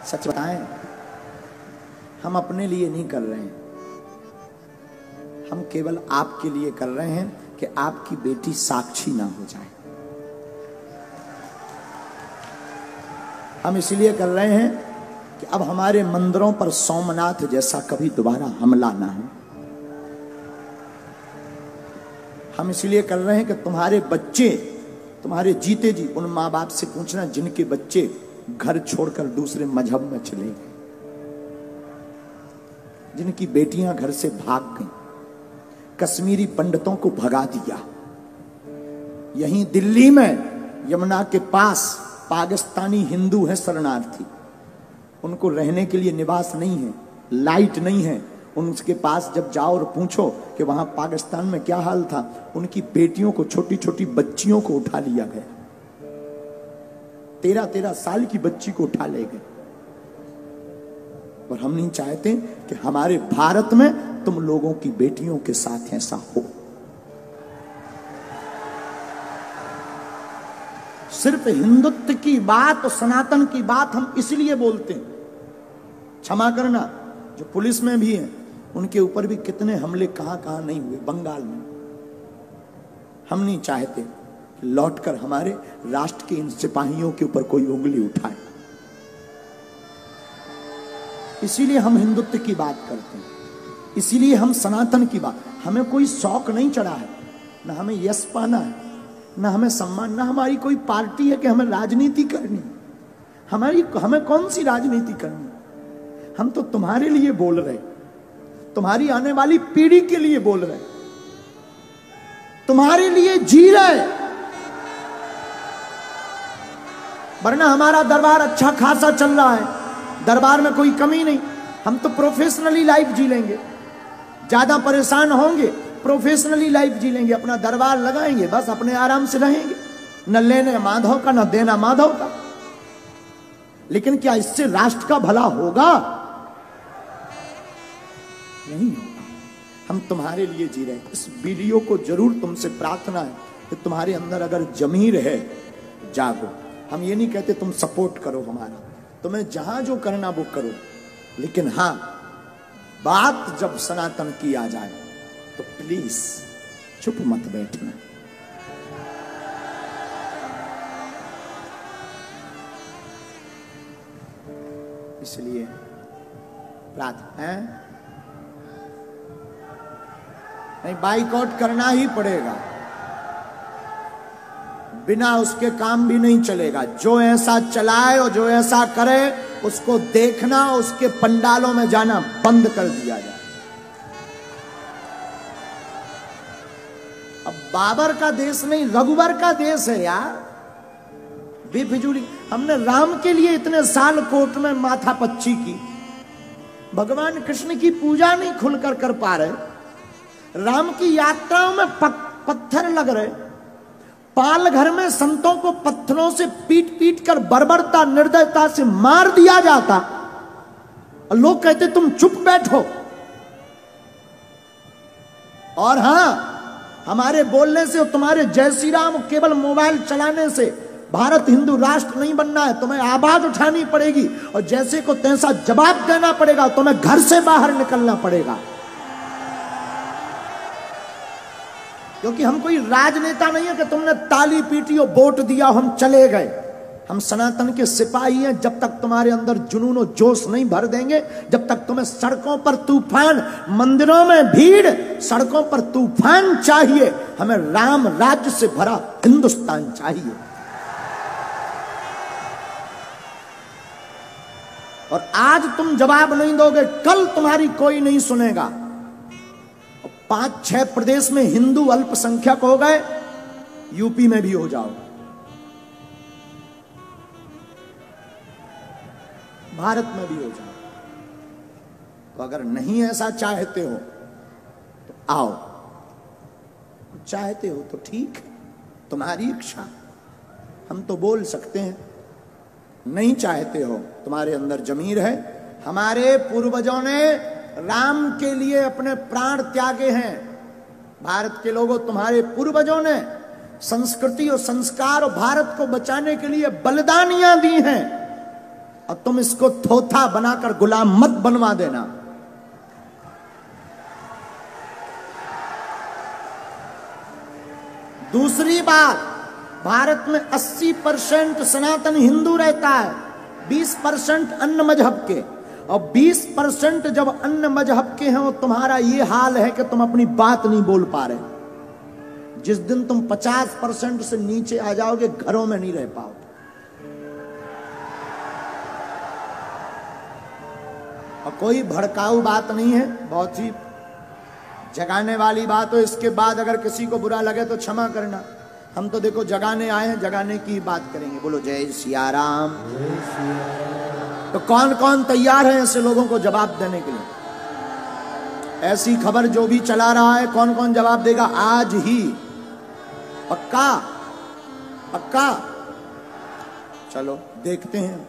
सच बताएं, हम अपने लिए नहीं कर रहे हैं, हम केवल आपके लिए कर रहे हैं कि आपकी बेटी साक्षी ना हो जाए। हम इसलिए कर रहे हैं कि अब हमारे मंदिरों पर सोमनाथ जैसा कभी दोबारा हमला ना हो। हम इसलिए कर रहे हैं कि तुम्हारे बच्चे, तुम्हारे जीते जी उन माँ बाप से पूछना जिनके बच्चे घर छोड़कर दूसरे मजहब में चले गए, जिनकी बेटियां घर से भाग गईं, कश्मीरी पंडितों को भगा दिया। यहीं दिल्ली में यमुना के पास पाकिस्तानी हिंदू हैं शरणार्थी, उनको रहने के लिए निवास नहीं है, लाइट नहीं है। उनके पास जब जाओ और पूछो कि वहां पाकिस्तान में क्या हाल था, उनकी बेटियों को, छोटी छोटी बच्चियों को उठा लिया गया। 13-13 साल की बच्ची को उठा ले गए। और हम नहीं चाहते कि हमारे भारत में तुम लोगों की बेटियों के साथ ऐसा हो। सिर्फ हिंदुत्व की बात और सनातन की बात हम इसलिए बोलते हैं। क्षमा करना, जो पुलिस में भी है उनके ऊपर भी कितने हमले कहां कहां नहीं हुए, बंगाल में। हम नहीं चाहते कि लौटकर हमारे राष्ट्र के इन सिपाहियों के ऊपर कोई उंगली उठाए। इसीलिए हम हिंदुत्व की बात करते हैं, इसीलिए हम सनातन की बात। हमें कोई शौक नहीं चढ़ा है, ना हमें यश पाना है, ना हमें सम्मान, ना हमारी कोई पार्टी है कि हमें राजनीति करनी। हमें कौन सी राजनीति करनी? हम तो तुम्हारे लिए बोल रहे, तुम्हारी आने वाली पीढ़ी के लिए बोल रहे, तुम्हारे लिए जी रहे। वरना हमारा दरबार अच्छा खासा चल रहा है, दरबार में कोई कमी नहीं। हम तो प्रोफेशनली लाइफ जी लेंगे, ज्यादा परेशान होंगे, प्रोफेशनली लाइफ जी लेंगे, अपना दरबार लगाएंगे, बस अपने आराम से रहेंगे, न लेने माधव का न देना माधव का। लेकिन क्या इससे राष्ट्र का भला होगा? नहीं होगा। हम तुम्हारे लिए जी रहे हैं। इस वीडियो को जरूर तुमसे प्रार्थना है कि तुम्हारे अंदर अगर जमीर है, जागो। हम ये नहीं कहते तुम सपोर्ट करो हमारा, तुम्हें जहां जो करना वो करो, लेकिन हां, बात जब सनातन की आ जाए तो प्लीज चुप मत बैठना। इसलिए प्रार्थना है, नहीं बाइकआउट करना ही पड़ेगा, बिना उसके काम भी नहीं चलेगा। जो ऐसा चलाए और जो ऐसा करे उसको देखना, उसके पंडालों में जाना बंद कर दिया जाए। अब बाबर का देश नहीं, रघुवर का देश है यार, बेफिजूली। हमने राम के लिए इतने साल कोर्ट में माथापच्ची की, भगवान कृष्ण की पूजा नहीं खुलकर कर पा रहे, राम की यात्राओं में पत्थर लग रहे, पाल घर में संतों को पत्थरों से पीट पीट कर बर्बरता निर्दयता से मार दिया जाता, और लोग कहते तुम चुप बैठो। और हां, हमारे बोलने से और तुम्हारे जय श्री राम केवल मोबाइल चलाने से भारत हिंदू राष्ट्र नहीं बनना है। तुम्हें आवाज उठानी पड़ेगी और जैसे को तैसा जवाब देना पड़ेगा। तुम्हें घर से बाहर निकलना पड़ेगा, क्योंकि हम कोई राजनेता नहीं है कि तुमने ताली पीटी और वोट दिया हम चले गए। हम सनातन के सिपाही हैं। जब तक तुम्हारे अंदर जुनून और जोश नहीं भर देंगे, जब तक तुम्हें सड़कों पर तूफान, मंदिरों में भीड़, सड़कों पर तूफान चाहिए। हमें राम राज्य से भरा हिंदुस्तान चाहिए। और आज तुम जवाब नहीं दोगे, कल तुम्हारी कोई नहीं सुनेगा। 5-6 प्रदेश में हिंदू अल्पसंख्यक हो गए, यूपी में भी हो जाओ, भारत में भी हो जाओ। तो अगर नहीं ऐसा चाहते हो तो आओ, चाहते हो तो ठीक है, तुम्हारी इच्छा, हम तो बोल सकते हैं। नहीं चाहते हो, तुम्हारे अंदर जमीर है। हमारे पूर्वजों ने राम के लिए अपने प्राण त्यागे हैं। भारत के लोगों, तुम्हारे पूर्वजों ने संस्कृति और संस्कार और भारत को बचाने के लिए बलिदानियां दी हैं। और तुम इसको थोथा बनाकर गुलाम मत बनवा देना। दूसरी बात, भारत में 80% सनातन हिंदू रहता है, 20% अन्य मजहब के, और 20% जब अन्य मजहब के हैं, तुम्हारा ये हाल है कि तुम अपनी बात नहीं बोल पा रहे। जिस दिन तुम 50% से नीचे आ जाओगे, घरों में नहीं रह पाओगे। और कोई भड़काऊ बात नहीं है, बहुत ही जगाने वाली बात हो। इसके बाद अगर किसी को बुरा लगे तो क्षमा करना। हम तो देखो जगाने आए हैं, जगाने की बात करेंगे। बोलो जय सिया राम। तो कौन कौन तैयार है ऐसे लोगों को जवाब देने के लिए? ऐसी खबर जो भी चला रहा है, कौन कौन जवाब देगा आज ही? पक्का? पक्का? चलो देखते हैं।